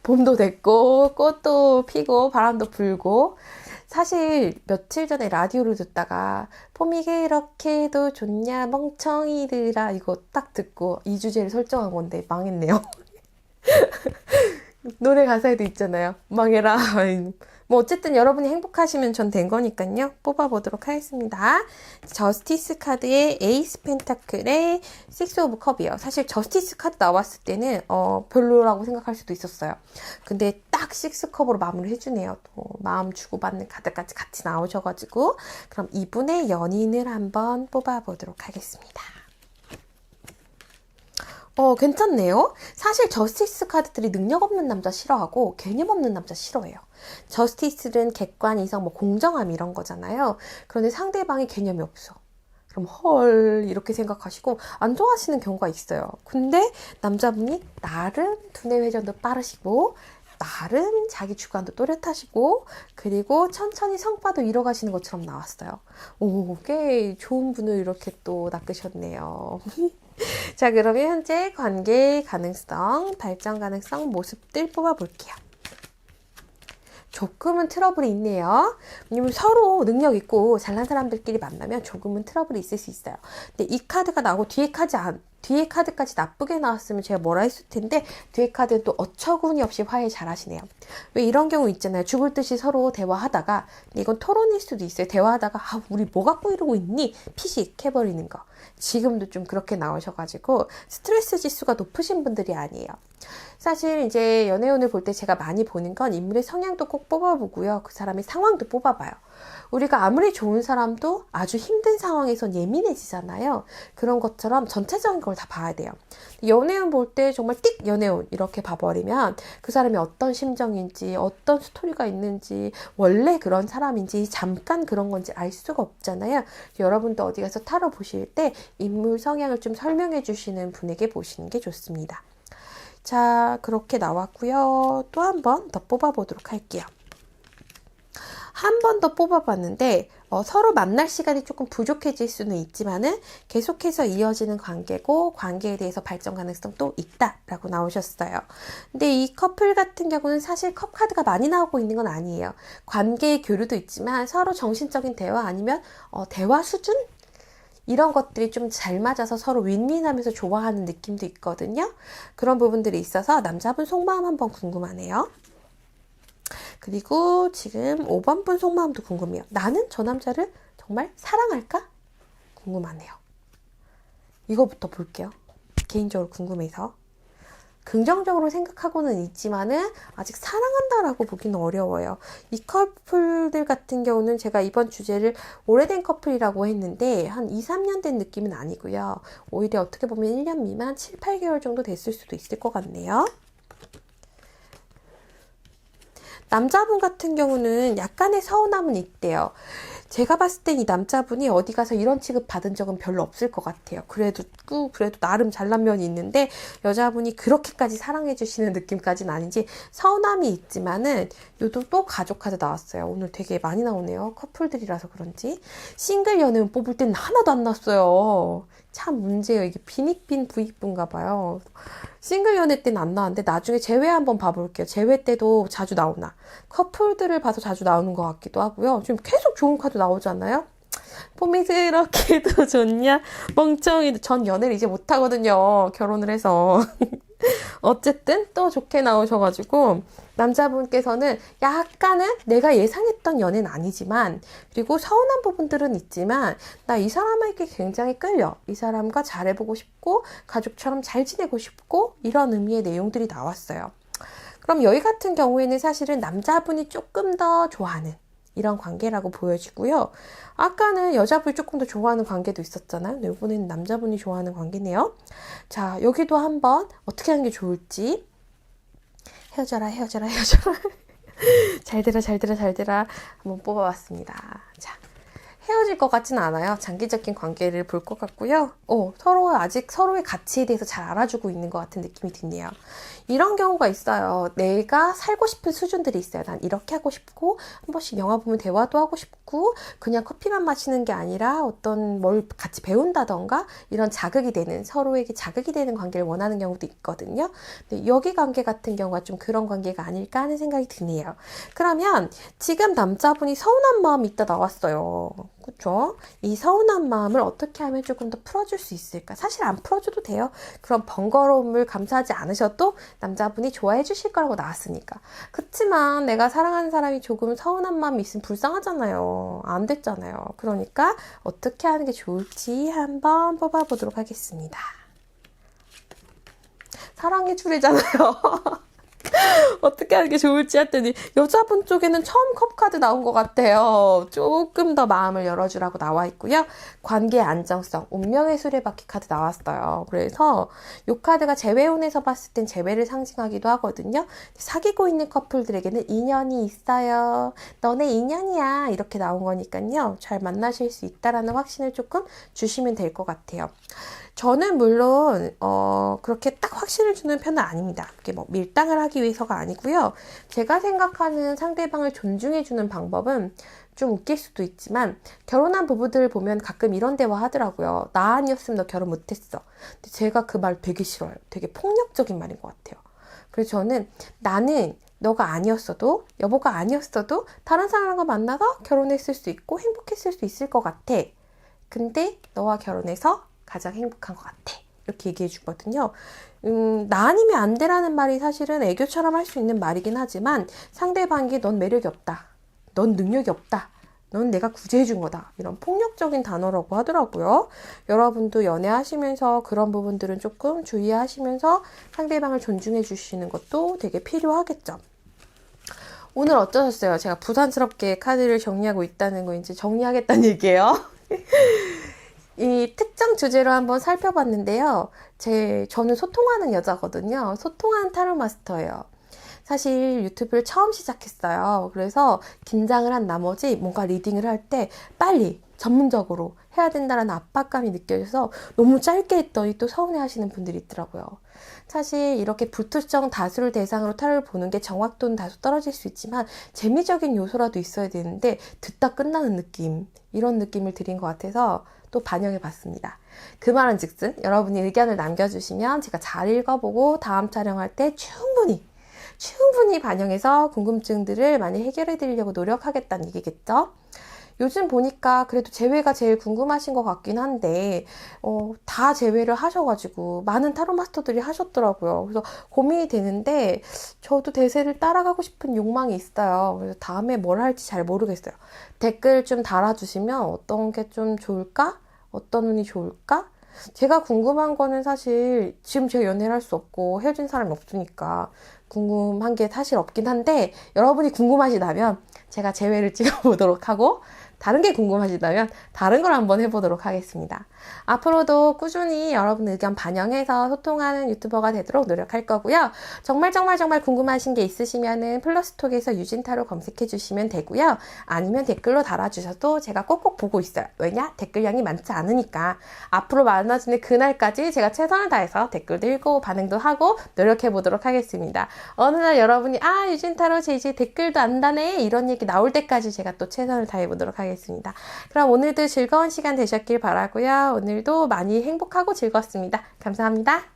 봄도 됐고, 꽃도 피고, 바람도 불고. 사실 며칠 전에 라디오를 듣다가 봄이 그렇게도 좋냐 멍청이들아 이거 딱 듣고 이 주제를 설정한 건데 망했네요. 노래 가사에도 있잖아요. 망해라. 뭐 어쨌든 여러분이 행복하시면 전 된 거니까요. 뽑아보도록 하겠습니다. 저스티스 카드의 에이스 펜타클의 식스 오브 컵이에요. 사실 저스티스 카드 나왔을 때는 별로라고 생각할 수도 있었어요. 근데 딱 식스 컵으로 마무리 해주네요. 또 마음 주고받는 카드까지 같이 나오셔가지고 그럼 이분의 연인을 한번 뽑아보도록 하겠습니다. 괜찮네요. 사실 저스티스 카드들이 능력 없는 남자 싫어하고 개념 없는 남자 싫어해요. 저스티스는 객관, 이성, 뭐 공정함 이런 거잖아요. 그런데 상대방이 개념이 없어. 그럼 헐 이렇게 생각하시고 안 좋아하시는 경우가 있어요. 근데 남자분이 나름 두뇌 회전도 빠르시고 나름 자기 주관도 또렷하시고 그리고 천천히 성과도 이뤄가시는 것처럼 나왔어요. 꽤 좋은 분을 이렇게 또 낚으셨네요. 자, 그러면 현재 관계 가능성, 발전 가능성 모습들 뽑아볼게요. 조금은 트러블이 있네요. 왜냐면 서로 능력 있고 잘난 사람들끼리 만나면 조금은 트러블이 있을 수 있어요. 근데 이 카드가 나오고 뒤에 카드까지 나쁘게 나왔으면 제가 뭐라 했을 텐데 뒤에 카드는 또 어처구니 없이 화해 잘 하시네요. 왜 이런 경우 있잖아요. 죽을 듯이 서로 대화하다가 이건 토론일 수도 있어요. 대화하다가 우리 뭐 갖고 이러고 있니? 피식 해버리는 거. 지금도 좀 그렇게 나오셔가지고 스트레스 지수가 높으신 분들이 아니에요. 사실 이제 연애운을 볼 때 제가 많이 보는 건 인물의 성향도 꼭 뽑아보고요. 그 사람의 상황도 뽑아봐요. 우리가 아무리 좋은 사람도 아주 힘든 상황에선 예민해지잖아요. 그런 것처럼 전체적인 걸 다 봐야 돼요. 연애운 볼 때 정말 띡 연애운 이렇게 봐버리면 그 사람이 어떤 심정인지 어떤 스토리가 있는지 원래 그런 사람인지 잠깐 그런 건지 알 수가 없잖아요. 여러분도 어디 가서 타로 보실 때 인물 성향을 좀 설명해 주시는 분에게 보시는 게 좋습니다. 자, 그렇게 나왔고요. 또 한 번 더 뽑아보도록 할게요. 한 번 더 뽑아봤는데 서로 만날 시간이 조금 부족해질 수는 있지만은 계속해서 이어지는 관계고 관계에 대해서 발전 가능성도 있다라고 나오셨어요. 근데 이 커플 같은 경우는 사실 컵 카드가 많이 나오고 있는 건 아니에요. 관계의 교류도 있지만 서로 정신적인 대화 아니면 대화 수준? 이런 것들이 좀 잘 맞아서 서로 윈윈하면서 좋아하는 느낌도 있거든요. 그런 부분들이 있어서 남자분 속마음 한번 궁금하네요. 그리고 지금 5번 분 속마음도 궁금해요. 나는 저 남자를 정말 사랑할까? 궁금하네요. 이거부터 볼게요. 개인적으로 궁금해서. 긍정적으로 생각하고는 있지만은 아직 사랑한다라고 보기는 어려워요. 이 커플들 같은 경우는 제가 이번 주제를 오래된 커플이라고 했는데 한 2, 3년 된 느낌은 아니고요. 오히려 어떻게 보면 1년 미만 7, 8개월 정도 됐을 수도 있을 것 같네요. 남자분 같은 경우는 약간의 서운함은 있대요. 제가 봤을 땐 이 남자분이 어디 가서 이런 취급 받은 적은 별로 없을 것 같아요. 그래도 나름 잘난 면이 있는데 여자분이 그렇게까지 사랑해 주시는 느낌까지는 아닌지 서운함이 있지만은 요도 또 가족 카드 나왔어요. 오늘 되게 많이 나오네요. 커플들이라서 그런지. 싱글 연애운 뽑을 땐 하나도 안 났어요. 참 문제예요. 이게 빈익빈 부익부인가 봐요. 싱글 연애 때는 안 나왔는데 나중에 재회 한번 봐볼게요. 재회 때도 자주 나오나. 커플들을 봐서 자주 나오는 것 같기도 하고요. 지금 계속 좋은 카드 나오잖아요. 봄이 그렇게도 좋냐? 멍청이. 전 연애를 이제 못하거든요. 결혼을 해서. 어쨌든 또 좋게 나오셔가지고 남자분께서는 약간은 내가 예상했던 연애는 아니지만 그리고 서운한 부분들은 있지만 나 이 사람에게 굉장히 끌려. 이 사람과 잘해보고 싶고 가족처럼 잘 지내고 싶고 이런 의미의 내용들이 나왔어요. 그럼 여기 같은 경우에는 사실은 남자분이 조금 더 좋아하는 이런 관계라고 보여지고요. 아까는 여자분이 조금 더 좋아하는 관계도 있었잖아요. 근데 이번에는 남자분이 좋아하는 관계네요. 자, 여기도 한번 어떻게 하는 게 좋을지. 헤어져라, 헤어져라, 헤어져라. 잘 되라, 잘 되라, 잘 되라. 한번 뽑아봤습니다. 자, 헤어질 것 같지는 않아요. 장기적인 관계를 볼 것 같고요. 서로 아직 서로의 가치에 대해서 잘 알아주고 있는 것 같은 느낌이 드네요. 이런 경우가 있어요. 내가 살고 싶은 수준들이 있어요. 난 이렇게 하고 싶고, 한 번씩 영화 보면 대화도 하고 싶고, 그냥 커피만 마시는 게 아니라 어떤 뭘 같이 배운다던가, 이런 자극이 되는, 서로에게 자극이 되는 관계를 원하는 경우도 있거든요. 근데 여기 관계 같은 경우가 좀 그런 관계가 아닐까 하는 생각이 드네요. 그러면 지금 남자분이 서운한 마음이 있다 나왔어요. 그쵸? 이 서운한 마음을 어떻게 하면 조금 더 풀어줄 수 있을까? 사실 안 풀어줘도 돼요. 그런 번거로움을 감수하지 않으셔도 남자분이 좋아해 주실 거라고 나왔으니까. 그치만 내가 사랑하는 사람이 조금 서운한 마음이 있으면 불쌍하잖아요. 안 됐잖아요. 그러니까 어떻게 하는 게 좋을지 한번 뽑아보도록 하겠습니다. 사랑의 줄이잖아요. 어떻게 하는 게 좋을지 했더니 여자분 쪽에는 처음 컵카드 나온 것 같아요. 조금 더 마음을 열어주라고 나와 있고요. 관계의 안정성, 운명의 수레바퀴 카드 나왔어요. 그래서 이 카드가 재회운에서 봤을 땐 재회를 상징하기도 하거든요. 사귀고 있는 커플들에게는 인연이 있어요. 너네 인연이야. 이렇게 나온 거니까요. 잘 만나실 수 있다라는 확신을 조금 주시면 될 것 같아요. 저는 물론 그렇게 딱 확신을 주는 편은 아닙니다. 그게 뭐 밀당을 하기 위해서가 아니고요. 제가 생각하는 상대방을 존중해주는 방법은 좀 웃길 수도 있지만 결혼한 부부들 보면 가끔 이런 대화 하더라고요. 나 아니었으면 너 결혼 못했어. 근데 제가 그 말 되게 싫어요. 되게 폭력적인 말인 것 같아요. 그래서 저는 나는 너가 아니었어도 여보가 아니었어도 다른 사람과 만나서 결혼했을 수 있고 행복했을 수 있을 것 같아. 근데 너와 결혼해서 가장 행복한 것 같아. 이렇게 얘기해 주거든요. 나 아니면 안 돼라는 말이 사실은 애교처럼 할 수 있는 말이긴 하지만 상대방이 넌 매력이 없다. 넌 능력이 없다. 넌 내가 구제해 준 거다. 이런 폭력적인 단어라고 하더라고요. 여러분도 연애하시면서 그런 부분들은 조금 주의하시면서 상대방을 존중해 주시는 것도 되게 필요하겠죠. 오늘 어떠셨어요? 제가 부산스럽게 카드를 정리하고 있다는 거 이제 정리하겠다는 얘기예요. 이 특정 주제로 한번 살펴봤는데요. 저는 소통하는 여자거든요. 소통하는 타로 마스터예요. 사실 유튜브를 처음 시작했어요. 그래서 긴장을 한 나머지 뭔가 리딩을 할 때 빨리 전문적으로 해야 된다는 압박감이 느껴져서 너무 짧게 했더니 또 서운해하시는 분들이 있더라고요. 사실 이렇게 불특정 다수를 대상으로 타로를 보는 게 정확도는 다소 떨어질 수 있지만 재미적인 요소라도 있어야 되는데 듣다 끝나는 느낌, 이런 느낌을 드린 것 같아서 또 반영해 봤습니다. 그 말은 즉슨 여러분이 의견을 남겨주시면 제가 잘 읽어보고 다음 촬영할 때 충분히 반영해서 궁금증들을 많이 해결해 드리려고 노력하겠다는 얘기겠죠. 요즘 보니까 그래도 재회가 제일 궁금하신 것 같긴 한데 다 재회를 하셔가지고 많은 타로 마스터들이 하셨더라고요. 그래서 고민이 되는데 저도 대세를 따라가고 싶은 욕망이 있어요. 그래서 다음에 뭘 할지 잘 모르겠어요. 댓글 좀 달아주시면 어떤 게 좀 좋을까? 어떤 운이 좋을까? 제가 궁금한 거는 사실 지금 제가 연애를 할 수 없고 헤어진 사람이 없으니까 궁금한 게 사실 없긴 한데 여러분이 궁금하시다면 제가 재회를 찍어보도록 하고 다른 게 궁금하시다면 다른 걸 한번 해보도록 하겠습니다. 앞으로도 꾸준히 여러분 의견 반영해서 소통하는 유튜버가 되도록 노력할 거고요. 정말 궁금하신 게 있으시면은 플러스톡에서 유진타로 검색해 주시면 되고요. 아니면 댓글로 달아주셔도 제가 꼭꼭 보고 있어요. 왜냐? 댓글량이 많지 않으니까. 앞으로 만나지는 그날까지 제가 최선을 다해서 댓글도 읽고 반응도 하고 노력해 보도록 하겠습니다. 어느 날 여러분이 유진타로 제 이제 댓글도 안다네 이런 얘기 나올 때까지 제가 또 최선을 다해 보도록 하겠습니다. 그럼 오늘도 즐거운 시간 되셨길 바라고요. 오늘도 많이 행복하고 즐거웠습니다. 감사합니다.